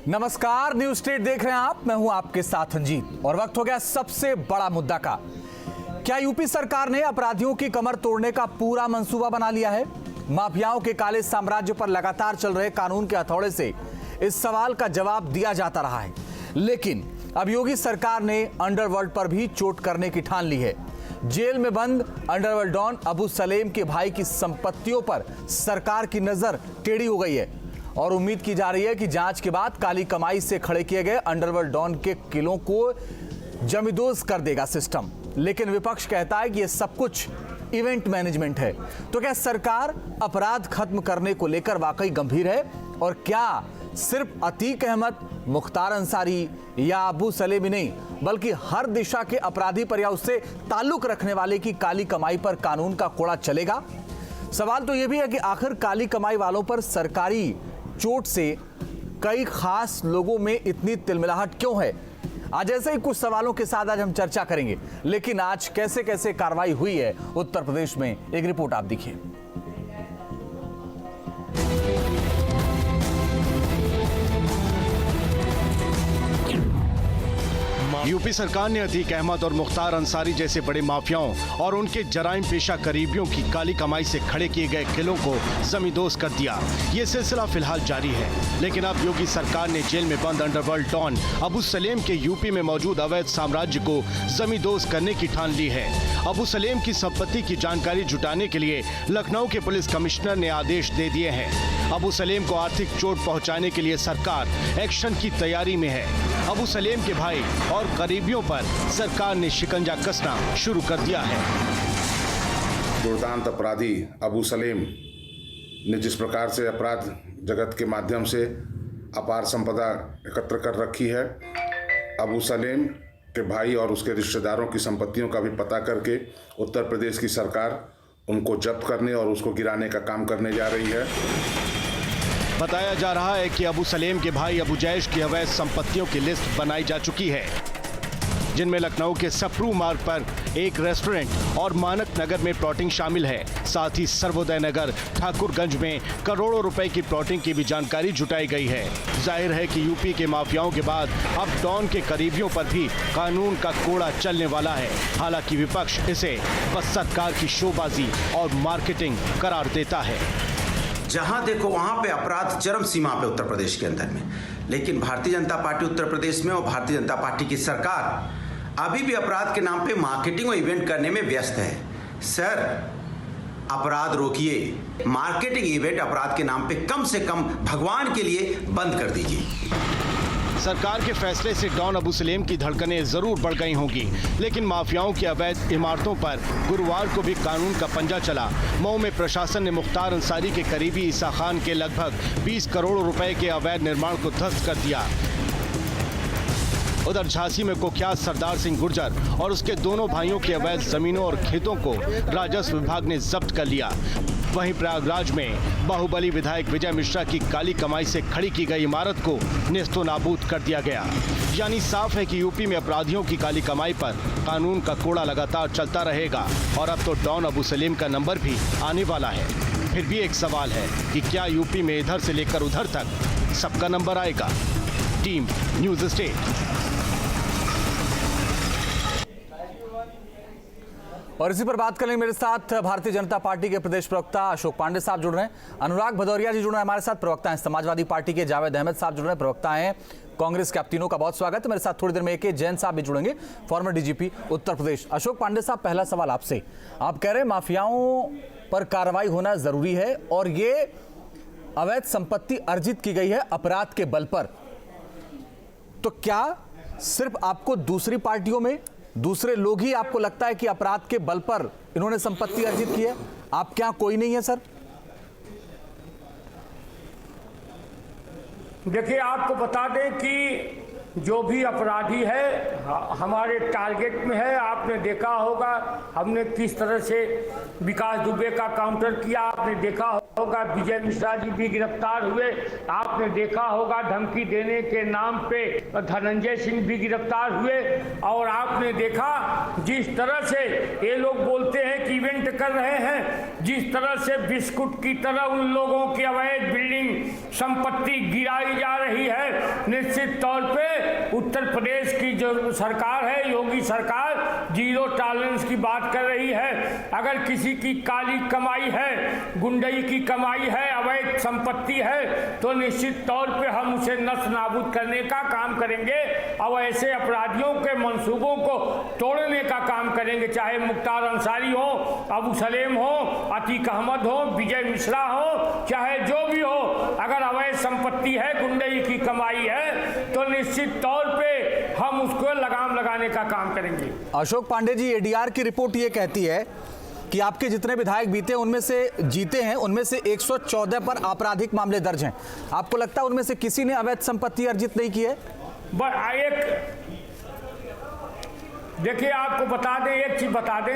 नमस्कार, news state देख रहे हैं आप। मैं हूं आपके साथ अंजीत और वक्त हो गया सबसे बड़ा मुद्दा का। क्या यूपी सरकार ने अपराधियों की कमर तोड़ने का पूरा मंसूबा बना लिया है? माफियाओं के काले साम्राज्य पर लगातार चल रहे कानून के हथौड़े से इस सवाल का जवाब दिया जाता रहा है, लेकिन अब योगी सरकार ने अंडरवर्ल्ड पर भी चोट करने की ठान ली है। जेल में बंद अंडरवर्ल्ड डॉन अबू सलेम के भाई की संपत्तियों पर सरकार की नजर टेढ़ी हो गई है और उम्मीद की जा रही है कि जांच के बाद काली कमाई से खड़े किए गए अंडरवर्ल्ड डॉन के किलों को जमींदोज कर देगा सिस्टम। लेकिन विपक्ष कहता है कि यह सब कुछ इवेंट मैनेजमेंट है। तो क्या सरकार अपराध खत्म करने को लेकर वाकई गंभीर है? और क्या सिर्फ अतीक अहमद, मुख्तार अंसारी या अबू सलेम ही नहीं, बल्कि हर दिशा के अपराधी पर या उससे ताल्लुक रखने वाले की काली कमाई पर कानून का कोड़ा चलेगा? सवाल तो यह भी है कि आखिर काली कमाई वालों पर सरकारी चोट से कई खास लोगों में इतनी तिलमिलाहट क्यों है? आज ऐसे ही कुछ सवालों के साथ आज हम चर्चा करेंगे। लेकिन आज कैसे कैसे कार्रवाई हुई है उत्तर प्रदेश में, एक रिपोर्ट आप देखिए। यूपी सरकार ने अतीक अहमद और मुख्तार अंसारी जैसे बड़े माफियाओं और उनके जराइम पेशा करीबियों की काली कमाई से खड़े किए गए किलों को जमींदोज कर दिया। ये सिलसिला फिलहाल जारी है, लेकिन अब योगी सरकार ने जेल में बंद अंडरवर्ल्ड डॉन अबू सलेम के यूपी में मौजूद अवैध साम्राज्य को जमींदोज करने की ठान ली है। अबू सलेम की संपत्ति की जानकारी जुटाने के लिए लखनऊ के पुलिस कमिश्नर ने आदेश दे दिए हैं। अबू सलेम को आर्थिक चोट पहुंचाने के लिए सरकार एक्शन की तैयारी में है। अबू सलेम के भाई और करीबियों पर सरकार ने शिकंजा कसना शुरू कर दिया है। दुर्दांत अपराधी अबू सलेम ने जिस प्रकार से अपराध जगत के माध्यम से अपार संपदा एकत्र कर रखी है, अबू सलेम के भाई और उसके रिश्तेदारों की संपत्तियों का भी पता करके उत्तर प्रदेश की सरकार उनको जब्त करने और उसको गिराने का काम करने जा रही है। बताया जा रहा है कि अबू सलेम के भाई अबू जैश की अवैध संपत्तियों की लिस्ट बनाई जा चुकी है, जिनमें लखनऊ के सप्रू मार्ग पर एक रेस्टोरेंट और मानक नगर में प्लॉटिंग शामिल है। साथ ही सर्वोदय नगर, ठाकुरगंज में करोड़ों रुपए की प्लॉटिंग की भी जानकारी जुटाई गई है। जाहिर है कि यूपी के माफियाओं के बाद अब डॉन के करीबियों पर भी कानून का कोड़ा चलने वाला है। हालांकि विपक्ष इसे बस सरकार की शोबाजी और मार्केटिंग करार देता है। जहां देखो वहां पे अपराध चरम सीमा पे उत्तर प्रदेश के अंदर में, लेकिन भारतीय जनता पार्टी उत्तर प्रदेश में और भारतीय जनता पार्टी की सरकार अभी भी अपराध के नाम पे मार्केटिंग और इवेंट करने में व्यस्त है। सर, अपराध रोकिए, मार्केटिंग इवेंट अपराध के नाम पे कम से कम भगवान के लिए बंद कर दीजिए। सरकार के फैसले से डॉन अबू सलेम की धड़कनें जरूर बढ़ गई होंगी, लेकिन माफियाओं की अवैध इमारतों पर गुरुवार को भी कानून का पंजा चला। मऊ में प्रशासन ने मुख्तार अंसारी के करीबी ईसा खान के लगभग 20 करोड़ रुपए के अवैध निर्माण को ध्वस्त कर दिया। उधर झांसी में कुख्यात सरदार सिंह गुर्जर और उसके दोनों भाइयों की अवैध जमीनों और खेतों को राजस्व विभाग ने जब्त कर लिया। वहीं प्रयागराज में बाहुबली विधायक विजय मिश्रा की काली कमाई से खड़ी की गई इमारत को नेस्तो नाबूद कर दिया गया। यानी साफ है कि यूपी में अपराधियों की काली कमाई पर कानून का कोड़ा लगातार चलता रहेगा और अब तो डॉन अबू सलेम का नंबर भी आने वाला है। फिर भी एक सवाल है कि क्या यूपी में इधर से लेकर उधर तक सबका नंबर आएगा? Team news state. और इसी पर बात करेंगे। मेरे साथ भारतीय जनता पार्टी के प्रदेश प्रवक्ता अशोक पांडे साहब जुड़ रहे हैं, अनुराग भदौरिया जी जुड़ रहे हैं हमारे साथ, प्रवक्ता हैं समाजवादी पार्टी के जावेद अहमद साहब जुड़ रहे हैं, प्रवक्ता हैं कांग्रेस के। आप तीनों का बहुत स्वागत है। मेरे साथ थोड़ी देर में AK जैन साहब भी जुड़ेंगे, फॉर्मर डीजीपी उत्तर प्रदेश। अशोक पांडे साहब, पहला सवाल आपसे। आप कह रहे हैं माफियाओं पर कार्रवाई होना जरूरी है और ये अवैध संपत्ति अर्जित की गई है अपराध के बल पर, तो क्या सिर्फ आपको दूसरी पार्टियों में दूसरे लोग ही आपको लगता है कि अपराध के बल पर इन्होंने संपत्ति अर्जित की है? आप क्या कोई नहीं है सर? देखिए, आपको बता दें कि जो भी अपराधी है हमारे टारगेट में है। आपने देखा होगा हमने किस तरह से विकास दुबे का काउंटर किया, आपने देखा होगा विजय मिश्रा जी भी गिरफ्तार हुए, आपने देखा होगा धमकी देने के नाम पे धनंजय सिंह भी गिरफ्तार हुए, और आपने देखा जिस तरह से ये लोग बोलते हैं कि इवेंट कर रहे हैं, जिस तरह से बिस्कुट की तरह उन लोगों की अवैध बिल्डिंग संपत्ति गिराई जा रही है। निश्चित तौर पे उत्तर प्रदेश की जो सरकार है, योगी सरकार, जीरो टॉलरेंस की बात कर रही है। अगर किसी की काली कमाई है, गुंडई की कमाई है, अवैध संपत्ति है, तो निश्चित तौर पे हम उसे नष्ट नाबूद करने का काम करेंगे और ऐसे अपराधियों के मंसूबों को तोड़ने का काम करेंगे। चाहे मुख्तार अंसारी हो, अबू सलेम हो, अतीक अहमद हो, विजय मिश्रा हो, चाहे जो भी हो, अगर अवैध संपत्ति है, गुंडई की कमाई है, तो निश्चित तौर पे हम उसको लगाम लगाने का काम करेंगे। अशोक पांडे जी, एडीआर की रिपोर्ट ये कहती है कि आपके जितने विधायक बीते उनमें से जीते हैं, उनमें से 114 पर आपराधिक मामले दर्ज हैं। आपको लगता है उनमें से किसी ने अवैध संपत्ति अर्जित नहीं की है? देखिए, आपको बता दें, एक चीज बता दें,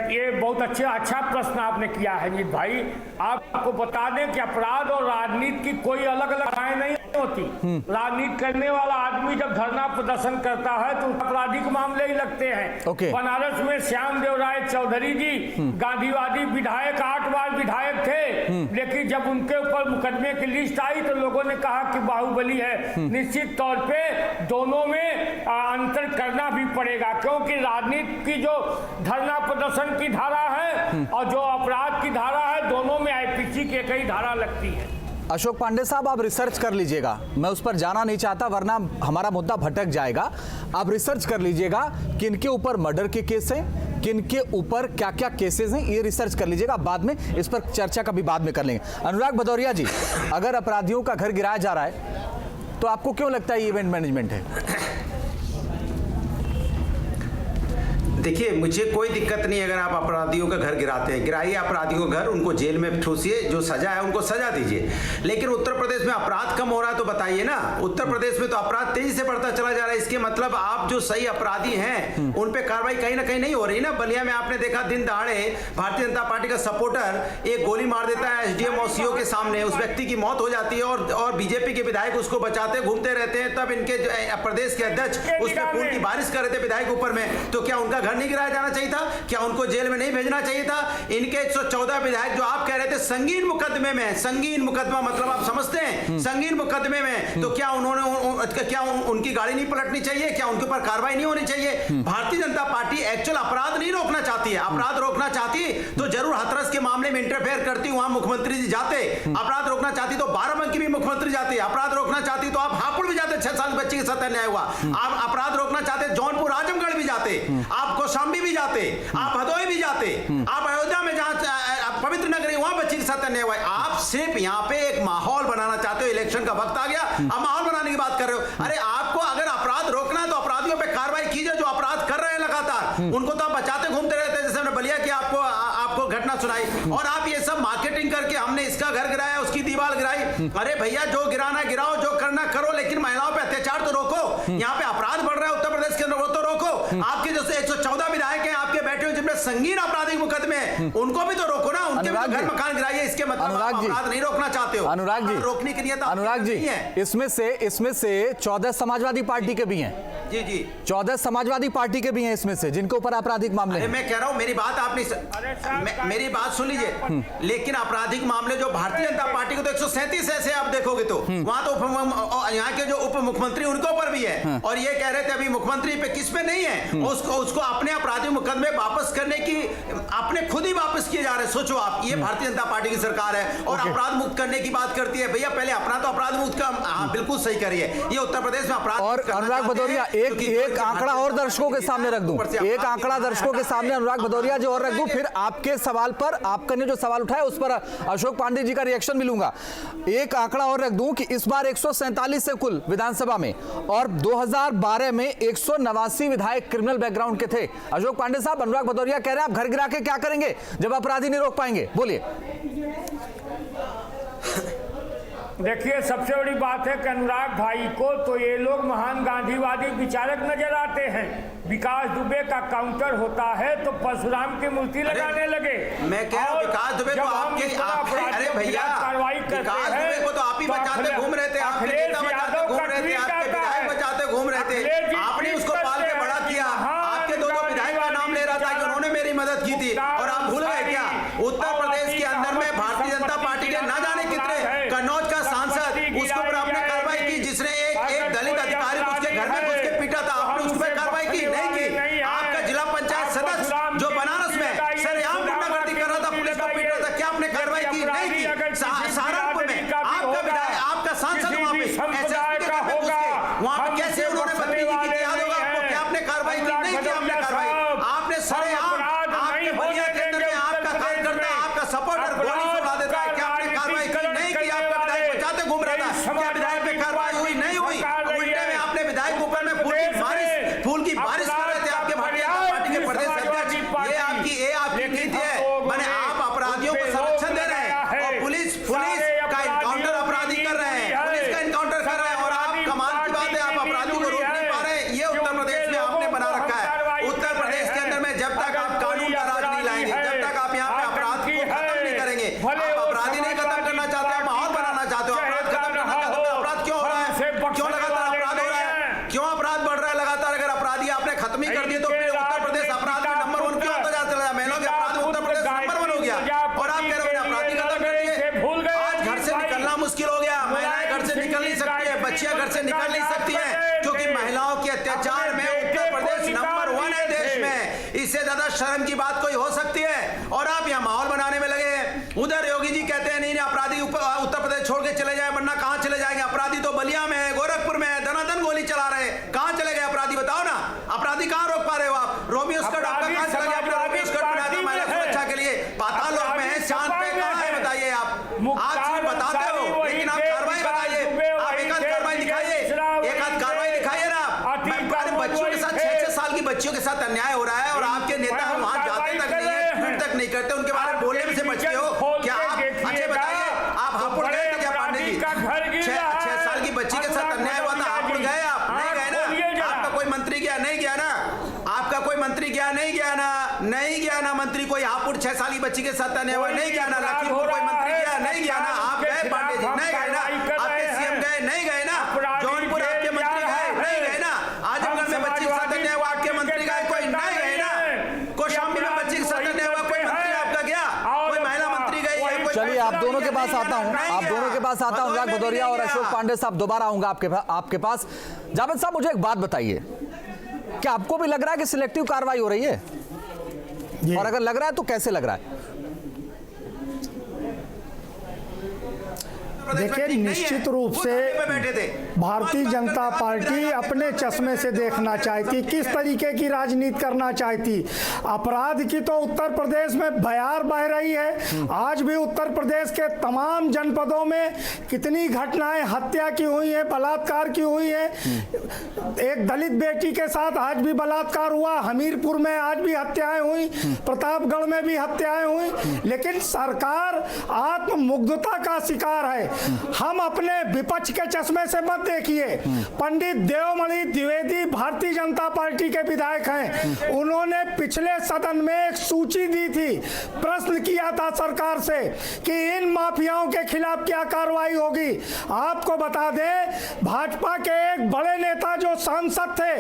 ये बहुत अच्छा प्रश्न आपने किया है जीत भाई। आपको बता दें कि अपराध और राजनीति की कोई अलग अलग राय नहीं होती। राजनीति करने वाला आदमी जब धरना प्रदर्शन करता है तो आपराधिक मामले ही लगते हैं। बनारस में श्याम देव राय चौधरी जी गांधीवादी विधायक, 8 बार विधायक थे, लेकिन जब उनके ऊपर मुकदमे की लिस्ट आई तो लोगों ने कहा कि बाहुबली है। निश्चित तौर पे दोनों में अंतर करना भी पड़ेगा, क्योंकि राजनीति की जो धरना प्रदर्शन की धारा है और जो अपराध की धारा है, दोनों में आईपीसी की एक ही धारा लगती है। अशोक पांडे साहब, आप रिसर्च कर लीजिएगा, मैं उस पर जाना नहीं चाहता वरना हमारा मुद्दा भटक जाएगा। आप रिसर्च कर लीजिएगा किनके ऊपर मर्डर के केस हैं, किनके ऊपर क्या क्या केसेस हैं, ये रिसर्च कर लीजिएगा। बाद में इस पर चर्चा कभी बाद में कर लेंगे। अनुराग भदौरिया जी, अगर अपराधियों का घर गिराया जा रहा है तो आपको क्यों लगता है ये इवेंट मैनेजमेंट है? देखिए, मुझे कोई दिक्कत नहीं अगर आप अपराधियों का घर गिराते हैं, गिराइए अपराधियों का घर, उनको जेल में ठूसिए, जो सजा है उनको सजा दीजिए। लेकिन उत्तर प्रदेश में अपराध कम हो रहा है तो बताइए ना। उत्तर प्रदेश में तो अपराध तेजी से बढ़ता चला जा रहा है। इसके मतलब आप जो सही अपराधी हैं उन पे कार्रवाई कहीं ना कहीं नहीं हो रही ना। बलिया में आपने देखा, दिन दहाड़े भारतीय जनता पार्टी का सपोर्टर एक गोली मार देता है एसडीएम और सीओ के सामने, उस व्यक्ति की मौत हो जाती है और बीजेपी के विधायक उसको बचाते घूमते रहते हैं। तब इनके प्रदेश के अध्यक्ष उस पर खून की बारिश कर रहे थे विधायक ऊपर में, तो क्या उनका घर नहीं गिराया जाना चाहिए था? क्या उनको जेल में नहीं भेजना चाहिए था? इनके 114 विधायक जो आप कह रहे थे संगीन मुकदमे में, संगीन मुकदमा मतलब आप समझते हैं, संगीन मुकदमे में, तो क्या उनकी गाड़ी नहीं पलटनी चाहिए? क्या उनके ऊपर कार्रवाई नहीं होनी चाहिए? भारतीय जनता पार्टी एक्चुअल अपराध नहीं रोकना चाहती है। अपराध रोकना चाहती तो जरूर हाथरस के मामले में इंटरफेयर करती, वहां मुख्यमंत्री जी जाते। अपराध रोकना चाहती तो बाराबंकी भी मुख्यमंत्री जाते। अपराध रोकना चाहती तो आप हापुड़ भी जाते, 6 साल बच्चे के साथ अन्याय हुआ। आप अपराध रोकना चाहते जौनपुर आजमगढ़ भी जाते, आप कौशाम्बी भी जाते, आप भदोही भी जाते, आप अयोध्या में जहां पवित्र नगरी वहां बच्ची के साथ अन्याय हुआ। आप सिर्फ यहाँ पे एक माहौल बनाना चाहते हो। इलेक्शन का वक्त आ गया, अब माहौल बनाने की बात कर रहे हो। अरे आपको अगर अपराध रोकना है तो अपराधियों पे कार्रवाई कीजिए जो अपराध कर रहे हैं लगातार। उनको तो आप बचाते घूमते रहते हैं, जैसे हमने बलिया की आपको घटना सुनाई। और आप ये सब मार्केटिंग करके हमने इसका घर गिराया, उसकी दीवार गिराई। अरे भैया, जो गिराना गिराओ, जो करना करो, लेकिन महिलाओं पे अत्याचार तो रोको। यहाँ पे अपराध बढ़ रहा है उत्तर प्रदेश के अंदर, वो तो रोको। आपके जैसे 114 विधायक हैं आपके बैठे हुए जिनमें संगीन आपराधिक मुकदमे हैं, उनको भी तो रोको ना। उनके भी तो घर मकान गिराइए। इसके मतलब आप अपराध नहीं रोकना चाहते हो। अनुराग जी, रोकने के लिए तो अनुराग जी, इसमें से 14 समाजवादी पार्टी के भी हैं। जी जी, 14 समाजवादी पार्टी के भी हैं इसमें से जिनके ऊपर आपराधिक मामले हैं। मैं कह रहा हूं, मेरी बात आप नहीं, मेरी बात सुन लीजिए। लेकिन आपराधिक मामले जो भारतीय जनता पार्टी को तो 137 ऐसे आप देखोगे तो वहां तो यहाँ के जो उप मुख्यमंत्री उनके ऊपर भी है। और ये कह रहे थे अभी मुख्यमंत्री पे किस पे नहीं है, उसको अपने आपराधिक मुकदमे वापस करने की अपने खुद ही वापस किए जा रहे हैं। सोचो आप, ये भारतीय जनता पार्टी की सरकार है और अपराध मुक्त करने की बात करती है। भैया पहले अपना तो अपराध मुक्त का, हाँ बिल्कुल सही करिए। ये उत्तर प्रदेश में अपराध। और अनुराग भदौरिया, एक आंकड़ा और दर्शकों के सामने रख दूं, एक आंकड़ा दर्शकों के सामने अनुराग भदौरिया जो और रख दूं, फिर आपके सवाल पर, आपने जो सवाल उठाया उस पर अशोक पांडे जी का रिएक्शन भी लूंगा। एक आंकड़ा और रख दूं कि इस बार 147 से कुल विधानसभा में, और 2012 में 189 विधायक क्रिमिनल बैकग्राउंड के थे। अशोक पांडे साहब, अनुराग भदौरिया कह रहे हैं आप घर गिरा के क्या करेंगे जब अपराधी नहीं रोक पाएंगे? बोलिए। देखिए, सबसे बड़ी बात है कि अनुराग भाई को तो ये लोग महान गांधीवादी विचारक नजर आते हैं। विकास दुबे का काउंटर होता है तो परशुराम की मूर्ति लगाने लगे। मैं कह रहा हूं विकास दुबे को अरे भैया, विकास दुबे को तो आप ही बचाते घूम रहे थे, आपके नेता बचाते घूम रहे थे, आपके विधायक बचाते घूम रहे थे। आपने उसको पाल के बड़ा किया। आपके दो विधायक का नाम ले रहा था कि उन्होंने मेरी मदद की थी, और आप भूल गए क्या? उत्तर प्रदेश के अंदर में भारतीय जनता पार्टी के ना जाने कितने कन्नौज का सांसद, उसके ऊपर आपने कार्रवाई की, जिसने एक दलित अधिकारी उसके घर में घुस के पीटा था, आपने उस पर कार्रवाई की नहीं की? आपका जिला पंचायत सदस्य जो बनारस में सरेआम गुंडागर्दी कर रहा था, पुलिस को पीट रहा था, क्या आपने कार्रवाई की नहीं की? सहारनपुर में आपका विधायक, आपका सांसद वहां पे एसएसपी के घर में घुस के वहां पे कैसे उन्होंने बदतमीजी की थी, याद होगा आपको? क्या आपने कार्रवाई की नहीं की? आपने कार्रवाई, आपने सरेआम आपके बलिया के अंदर में आपका कार्यकर्ता, आपका सपोर्टर गोली से उड़ा देता है, क्या आपने कार्रवाई की नहीं की? आपका विधायक बचाते घूम रहा था, क्या विधायक पे कार्रवाई हुई नहीं हुई? उल्टे में आपने विधायक ऊपर में फूल की बारिश कर रहे थे आपके भारतीय जनता पार्टी के प्रदेश अध्यक्ष। ये आपकी नीति है। माने आप अपराधियों को संरक्षण दे रहे हैं और पुलिस का इनकाउंटर अपराधी कर रहे हैं, पुलिस का इनकाउंटर कर रहे हैं, और आप कमाल की बात है, आप अपराधियों को रोक नहीं पा रहे हैं। ये उत्तर प्रदेश में आपने बना रखा है। उत्तर प्रदेश के अंदर में जब तक आप कानून का राज नहीं लाएंगे, जब तक आप यहाँ पे अपराध को खत्म नहीं करेंगे, आप अपराधी नहीं खत्म करना चाहते, आप माहौल बनाना चाहते हो, अपराध खत्म करना चाहते हो। अपराध क्यों हो रहा है? क्यों लगातार अपराध हो रहा है? क्यों अपराध बढ़ रहा है लगातार? अगर अपराधी आपने खत्म ही कर दिए तो फिर उत्तर प्रदेश अपराध में नंबर 1 क्यों होता चला जाए? महिलाओं के अपराध में उत्तर प्रदेश नंबर 1 हो गया, और आप कह रहे हो अपराधी खत्म कर दिए। आज घर से निकलना मुश्किल हो गया, महिलाएं घर से निकल नहीं सकती है, बच्चियां घर से निकल नहीं सकती है, क्योंकि महिलाओं के अत्याचार में उत्तर प्रदेश नंबर 1 है देश में। इससे ज्यादा शर्म की बात कोई हो सकती है? और आप यहाँ माहौल बनाने में लगे हैं। उधर योगी जी कहते हैं नहीं अपराधी उत्तर प्रदेश छोड़ के चले जाए, वरना कहां चले जाएंगे? अपराधी तो बलिया में है, गोरखपुर में है, दनादन गोली चला रहे हैं, कहां चले गए अपराधी? बताओ ना, अपराधी कहां रोक पा रहे हो आप? रोमियो स्कर्ट आपका कहां चला गया? आपने रोमियो स्कर्ट बनाया था महिला सुरक्षा के लिए, पाताल लोक में है, चांद पे कहां है? बताइए आप सिर्फ बताते हो, लेकिन आप कार्रवाई बताइए, आप एक आध कार्रवाई दिखाइए, एक आध कार्रवाई दिखाइए ना। बच्चियों के साथ 6-6 साल की बच्चियों के साथ अन्याय हो रहा है, और आपके नेता वहां जाते तक नहीं है, ट्वीट तक नहीं करते, उनके बारे में बोलने में से बचते हो क्या आप? अच्छे बताइए, आप हापुड़ गए थे क्या पांडे जी? 6 साल की बच्ची के साथ अन्याय हुआ था, हापुड़ गए आप? नहीं गए ना? आपका कोई मंत्री गया नहीं गया ना? आपका कोई मंत्री गया नहीं गया ना? नहीं गया ना मंत्री कोई? हापुड़ 6 साल की बच्ची के साथ अन्याय हुआ नहीं गया ना? लखीमपुर कोई मंत्री गया नहीं गया ना? आप गए पांडे जी नहीं गए ना? आपके सीएम गए नहीं गए ना? जौनपुर आपके मंत्री गए नहीं गए ना? आजमगढ़ में बच्ची के साथ अन्याय हुआ, आपके मंत्री गए कोई नहीं गए ना? कौशाम्बी में बच्ची के साथ अन्याय हुआ, कोई मंत्री आपका गया? कोई महिला मंत्री गई? चलिए आप दोनों के पास आता हूं, आप दोनों के पास आता हूं। अनुराग भदौरिया और अशोक पांडे साहब, दोबारा आऊंगा आपके पास। जावेद साहब, मुझे एक बात बताइए, क्या आपको भी लग रहा है कि सिलेक्टिव कार्रवाई हो रही है? और अगर लग रहा है तो कैसे लग रहा है? देखिए, निश्चित रूप से भारतीय जनता पार्टी अपने चश्मे से देखना चाहती, किस तरीके की राजनीति करना चाहती। अपराध की तो उत्तर प्रदेश में बयार बह रही है। आज भी उत्तर प्रदेश के तमाम जनपदों में कितनी घटनाएं हत्या की हुई है, बलात्कार की हुई है। एक दलित बेटी के साथ आज भी बलात्कार हुआ, हमीरपुर में आज भी हत्याएं हुई, प्रतापगढ़ में भी हत्याएं हुई। लेकिन सरकार आत्ममुग्धता का शिकार है। हम अपने विपक्ष के चश्मे से मत देखिए। पंडित देवमणि द्विवेदी भारतीय जनता पार्टी के विधायक हैं। उन्होंने पिछले सदन में एक सूची दी थी, प्रश्न किया था सरकार से कि इन माफियाओं के खिलाफ क्या कार्रवाई होगी। आपको बता दें, भाजपा के एक बड़े नेता जो सांसद थे,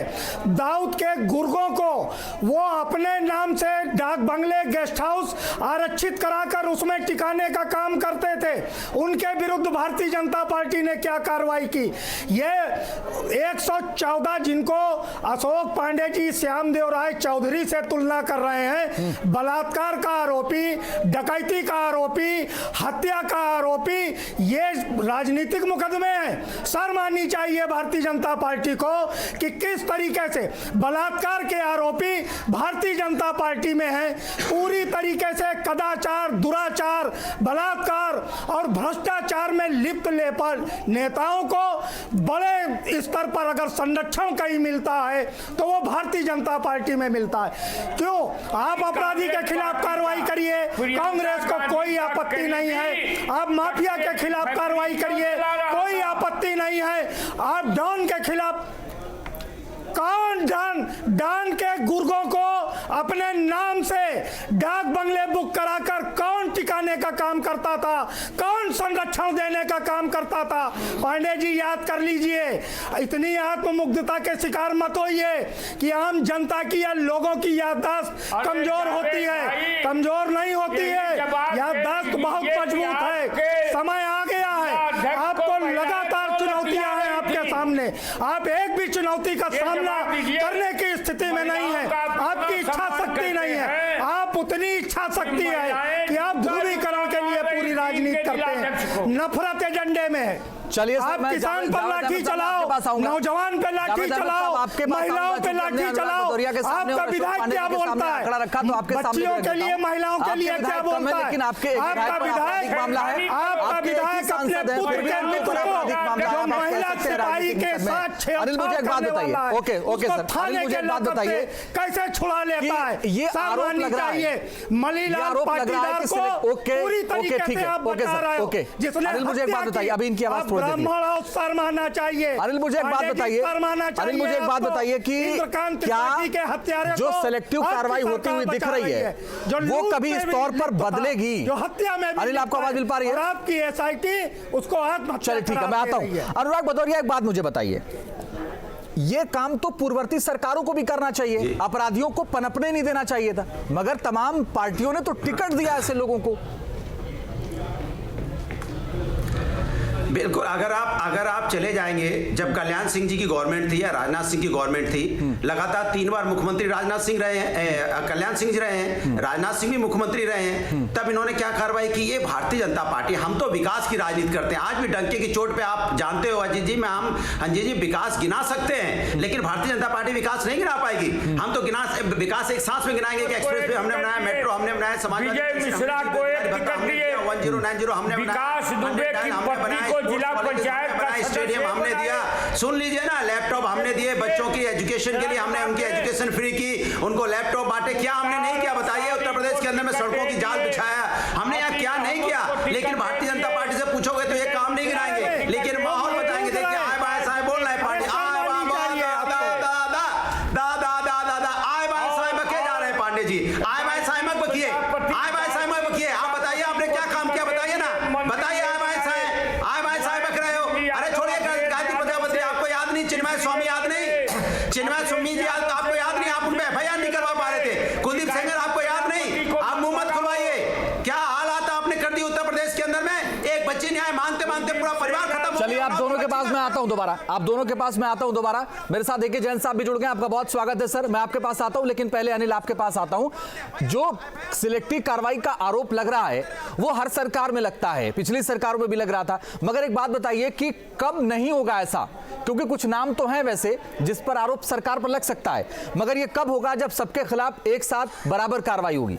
दाऊद के गुर्गों को वो अपने नाम से डाक बंगले, गेस्ट हाउस आरक्षित कराकर उसमें टिकाने का काम करते थे। उनके विरुद्ध भारतीय जनता पार्टी ने क्या कार्रवाई की? ये 114 जिनको अशोक पांडे जी श्यामदेव राय चौधरी से तुलना कर रहे हैं, बलात्कार का आरोपी, डकैती का आरोपी, हत्या का आरोपी, ये राजनीतिक मुकदमे हैं। शर्म आनी चाहिए भारतीय जनता पार्टी को कि किस तरीके से बलात्कार के आरोपी भारतीय जनता पार्टी में हैं। पूरी तरीके से कदाचार, दुराचार, बलात्कार और भ्रष्टाचार में लिप्त नेताओं को बड़े स्तर पर अगर संरक्षण कहीं मिलता है तो वो भारतीय जनता पार्टी में मिलता है। क्यों? आप अपराधी के खिलाफ कार्रवाई करिए, कांग्रेस को कोई आपत्ति नहीं है। आप माफिया के खिलाफ कार्रवाई करिए, कोई आपत्ति नहीं है। आप डॉन के खिलाफ, कौन डॉन के गुर्गों को अपने नाम से डाक बंगले बुक कराकर कौन टिकाने का काम करता था, कौन संरक्षण देने का काम करता था? पांडे जी याद कर लीजिए। इतनी आत्ममुग्धता के शिकार मत होइए कि आम जनता की या लोगों की याददाश्त कमजोर होती है। कमजोर नहीं होती है, याददाश्त बहुत मजबूत है। समय आ गया है, आपको लगातार चुनौतियां हैं आपके सामने। आप एक भी चुनौती का सामना करने की स्थिति में नहीं है। आपकी इच्छा शक्ति नहीं है। आप उतनी इच्छा शक्ति है कि आप ध्रुवीकरण के लिए पूरी राजनीति करते हैं, नफरत एजेंडे में है। चलिए आप किसान पर लाठी चलाओ, नौजवान पे लाठी चलाओ, महिलाओं पे लाठी चलाओ। आपका विधायक क्या बोलता है? बच्चियों के लिए, महिलाओं के लिए क्या बोलता है? आपका विधायक अपने पुत्र के मित्र को जो महिला सिपाही के साथ छेड़छाड़ करने वाला है, उसको थाने के लाकर से कैसे छुड़ा लेता है? ये आरोप लग रहा है, मनीलाल पाटीदार को पूरी तरीके से आप बता रहे हो, जिसने मुझे एक बात बताइए, अभी इनकी आवाज ब्राह्मण और शर्माना चाहिए। अनिल मुझे एक बात बताइए, अनिल मुझे एक बात बताइए कि क्या जो सेलेक्टिव कार्रवाई होती हुई दिख रही है वो कभी इस तौर पर बदलेगी? जो हत्या में अनिल आपको आवाज मिल पा रही है? आपकी एसआईटी उसको आत्महत्या। चलिए ठीक है, मैं आता हूं। अनुराग भदौरिया, एक बात मुझे बताइए, ये काम तो पूर्ववर्ती सरकारों को भी करना चाहिए, अपराधियों को पनपने नहीं देना चाहिए था, मगर तमाम पार्टियों ने तो टिकट दिया ऐसे लोगों को। बिल्कुल, अगर आप चले जाएंगे, जब कल्याण सिंह जी की गवर्नमेंट थी या राजनाथ सिंह की गवर्नमेंट थी, लगातार 3 बार मुख्यमंत्री राजनाथ सिंह रहे हैं, कल्याण सिंह जी रहे हैं, राजनाथ सिंह भी मुख्यमंत्री रहे हैं, तब इन्होंने क्या कार्रवाई की? ये भारतीय जनता पार्टी, हम तो विकास की राजनीति करते हैं। आज भी डंके की चोट पे आप जानते हो अजीत जी, अंजीत जी, विकास गिना सकते हैं, लेकिन भारतीय जनता पार्टी विकास नहीं गिना पाएगी। हम तो विकास एक सांस में गिनाएंगे कि एक्सप्रेस वे हमने बनाया, मेट्रो हमने बनाया, विजय मिश्रा को एक टिकट दिए, 1090 हमने विकास दुबे की पत्नी को जिला पंचायत का स्टेडियम हमने दिया, सुन लीजिए ना, लैपटॉप हमने दिए बच्चों की एजुकेशन के लिए, हमने उनकी एजुकेशन फ्री की, उनको लैपटॉप बांटे। क्या हमने नहीं किया बताइए? उत्तर प्रदेश के अंदर में सड़कों की जाल बिछाया, हमने यहाँ क्या नहीं किया? लेकिन भारतीय जनता पार्टी से पूछोगे तो ये काम नहीं गिनाएंगे, लेकिन माहौल बताएंगे। देखिए आए बाय साहब बोल रहे हैं, पार्टी आए बाय साहब बके जा रहे हैं, पांडे जी आए बाय साहब बकिए, आए बाय साहब बकिए। आप बताइए आपने क्या काम किया? बताइए ना, बताइए। चिन्मय स्वामी याद नहीं? चिन्मय स्वामी जी आपको याद नहीं? आप उनपे एफआईआर नहीं करवा पा रहे थे। कुलदीप सेंगर आपको याद नहीं? आप मुंह मत खुलवाइए। क्या हालात आपने कर दी उत्तर प्रदेश के अंदर में? एक बच्चे न्याय मांगते मांगते पूरा परिवार खत्म। चलिए आप दोनों के पास मैं आता हूं दोबारा, आप दोनों के पास मैं आता हूं दोबारा। मेरे साथ देखिए जैन साहब भी जुड़ गए, आपका बहुत स्वागत है सर। मैं आपके पास आता हूं, लेकिन पहले अनिल आपके पास आता हूं। जो सिलेक्टिव कार्रवाई का आरोप लग रहा है वो हर सरकार में लगता है, पिछली सरकारों में भी लग रहा था, मगर एक बात बताइए कि कब नहीं होगा ऐसा? क्योंकि कुछ नाम तो हैं वैसे जिस पर आरोप सरकार पर लग सकता है, मगर ये कब होगा? जब सबके खिलाफ एक साथ बराबर कार्रवाई होगी।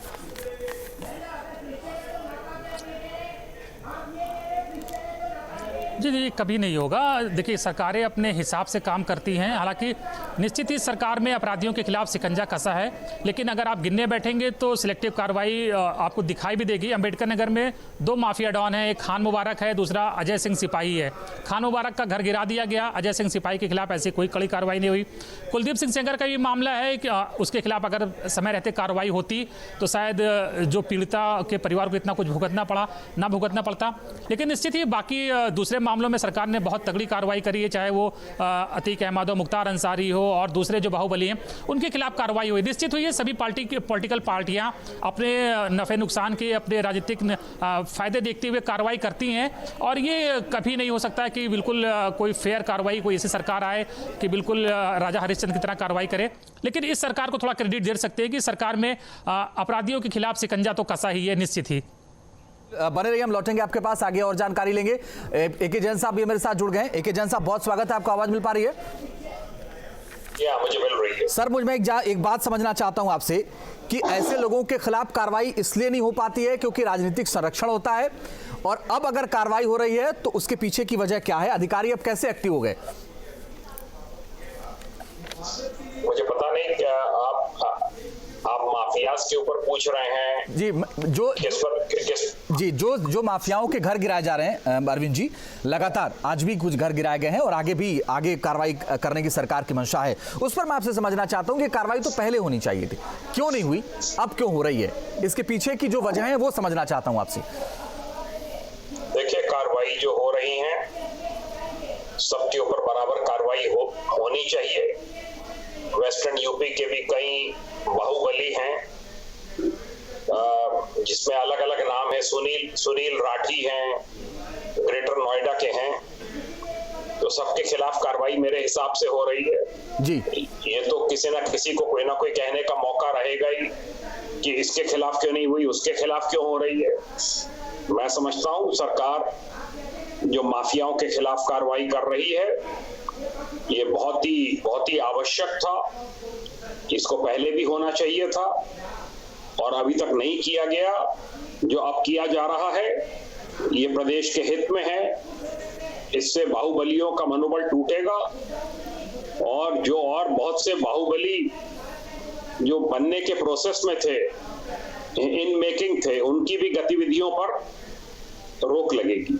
जी कभी नहीं होगा। देखिए सरकारें अपने हिसाब से काम करती हैं, हालांकि निश्चित ही सरकार में अपराधियों के खिलाफ शिकंजा कसा है, लेकिन अगर आप गिनने बैठेंगे तो सिलेक्टिव कार्रवाई आपको दिखाई भी देगी। अंबेडकर नगर में 2 माफिया डॉन हैं, एक खान मुबारक है, दूसरा अजय सिंह सिपाही है। खान मुबारक का घर गिरा दिया गया, अजय सिंह सिपाही के खिलाफ ऐसी कोई कड़ी कार्रवाई नहीं हुई। कुलदीप सिंह सेंगर का भी मामला है कि उसके खिलाफ अगर समय रहते कार्रवाई होती तो शायद जो पीड़िता के परिवार को इतना कुछ भुगतना पड़ता। लेकिन निश्चित ही बाकी दूसरे मामलों में सरकार ने बहुत तगड़ी कार्रवाई करी है, चाहे वो अतीक अहमद हो, मुख्तार अंसारी हो और दूसरे जो बाहुबली हैं उनके खिलाफ कार्रवाई हुई। निश्चित हुई है सभी पॉलिटिकल पार्टियां अपने नफे नुकसान के, अपने राजनीतिक फायदे देखते हुए कार्रवाई करती हैं, और ये कभी नहीं हो सकता है कि बिल्कुल कोई फेयर कार्रवाई, कोई ऐसी सरकार आए कि बिल्कुल राजा हरिश्चंद्र की तरह कार्रवाई करे। लेकिन इस सरकार को थोड़ा क्रेडिट दे सकते हैं कि सरकार में अपराधियों के खिलाफ शिकंजा तो कसा ही है, निश्चित ही। बने रहिए, हम लौटेंगे आपके पास, आगे और जानकारी लेंगे। एके जैन साहब भी मेरे साथ जुड़ गए। एके जैन साहब बहुत स्वागत है, आपको आवाज मिल पा रही है? मुझे मिल रही है सर। मैं एक बात समझना चाहता हूं आपसे कि ऐसे लोगों के खिलाफ कार्रवाई इसलिए नहीं हो पाती है क्योंकि राजनीतिक संरक्षण होता है, और अब अगर कार्रवाई हो रही है तो उसके पीछे की वजह क्या है? अधिकारी अब कैसे एक्टिव हो गए? मुझे पता नहीं, क्या आप माफियाज के ऊपर पूछ रहे हैं जी जो किस जो माफियाओं के घर गिराए जा रहे हैं अरविंद जी, लगातार आज भी कुछ घर गिराए गए हैं और आगे कार्रवाई करने की सरकार की मंशा है। उस पर मैं आपसे समझना चाहता हूं कि कार्रवाई तो पहले होनी चाहिए थी, क्यों नहीं हुई, अब क्यों हो रही है, इसके पीछे की जो वजह है वो समझना चाहता हूं आपसे। देखिए, कार्रवाई जो हो रही है सबके ऊपर बराबर कार्रवाई होनी चाहिए। वेस्टर्न यूपी के भी कई बाहुबली हैं जिसमें अलग अलग नाम है। सुनील राठी हैं, ग्रेटर नोएडा के हैं, तो सबके खिलाफ कार्रवाई मेरे हिसाब से हो रही है जी। ये तो किसी ना किसी को कोई ना कोई कहने का मौका रहेगा ही कि इसके खिलाफ क्यों नहीं हुई, उसके खिलाफ क्यों हो रही है। मैं समझता हूं सरकार जो माफियाओं के खिलाफ कार्रवाई कर रही है ये बहुत ही आवश्यक था। इसको पहले भी होना चाहिए था और अभी तक नहीं किया गया। जो अब किया जा रहा है ये प्रदेश के हित में है। इससे बाहुबलियों का मनोबल टूटेगा और बहुत से बाहुबली जो बनने के प्रोसेस में थे, इन मेकिंग थे, उनकी भी गतिविधियों पर रोक लगेगी।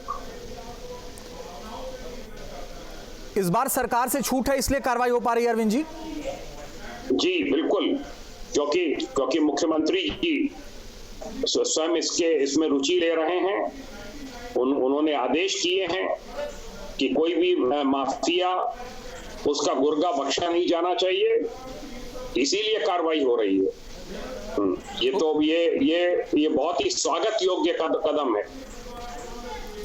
इस बार सरकार से छूट है इसलिए कार्रवाई हो पा रही है अरविंद जी? जी बिल्कुल, क्योंकि मुख्यमंत्री जी स्वयं इसमें रुचि ले रहे हैं। उन्होंने आदेश किए हैं कि कोई भी माफिया उसका गुर्गा बख्शा नहीं जाना चाहिए, इसीलिए कार्रवाई हो रही है। ये तो ये बहुत ही स्वागत योग्य कदम है।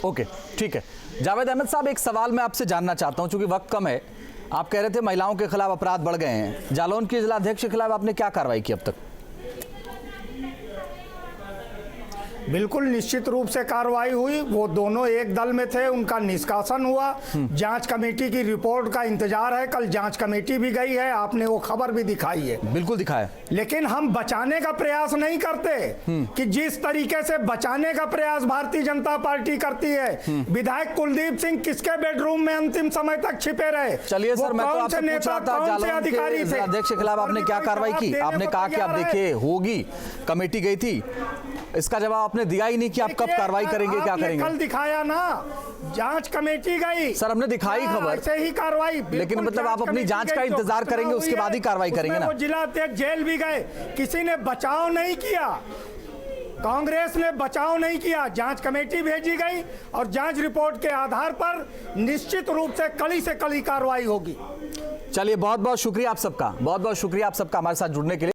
ओके, ठीक है। जावेद अहमद साहब, एक सवाल मैं आपसे जानना चाहता हूं, चूंकि वक्त कम है। आप कह रहे थे महिलाओं के खिलाफ अपराध बढ़ गए हैं। जालौन के जिलाध्यक्ष के खिलाफ आपने क्या कार्रवाई की अब तक? बिल्कुल निश्चित रूप से कार्रवाई हुई। वो दोनों एक दल में थे, उनका निष्कासन हुआ। जांच कमेटी की रिपोर्ट का इंतजार है। कल जांच कमेटी भी गई है, आपने वो खबर भी दिखाई है। बिल्कुल दिखाया। लेकिन हम बचाने का प्रयास नहीं करते कि जिस तरीके से बचाने का प्रयास भारतीय जनता पार्टी करती है। विधायक कुलदीप सिंह किसके बेडरूम में अंतिम समय तक छिपे रहे? चलिए सर, मैं तो आपसे पूछ रहा था जालौन के जिलाध्यक्ष के खिलाफ आपने क्या कार्रवाई की? आपने कहा कि आप देखिए होगी, कमेटी गई थी, इसका जवाब आपने दिया ही नहीं कि आप कब कार्रवाई करेंगे, क्या करेंगे। कल दिखाया ना, जांच कमेटी गई। सर हमने दिखाई खबर, ऐसे ही कार्रवाई। लेकिन मतलब आप अपनी जांच का इंतजार करेंगे, उसके बाद ही कार्रवाई करेंगे ना। वो जिला अध्यक्ष जेल भी गए, किसी ने बचाव नहीं किया, कांग्रेस ने बचाव नहीं किया। जांच कमेटी भेजी गई और जांच रिपोर्ट के आधार पर निश्चित रूप से कड़ी से कड़ी कार्रवाई होगी। चलिए, बहुत बहुत शुक्रिया आप सबका, बहुत बहुत शुक्रिया आप सबका हमारे साथ जुड़ने के लिए।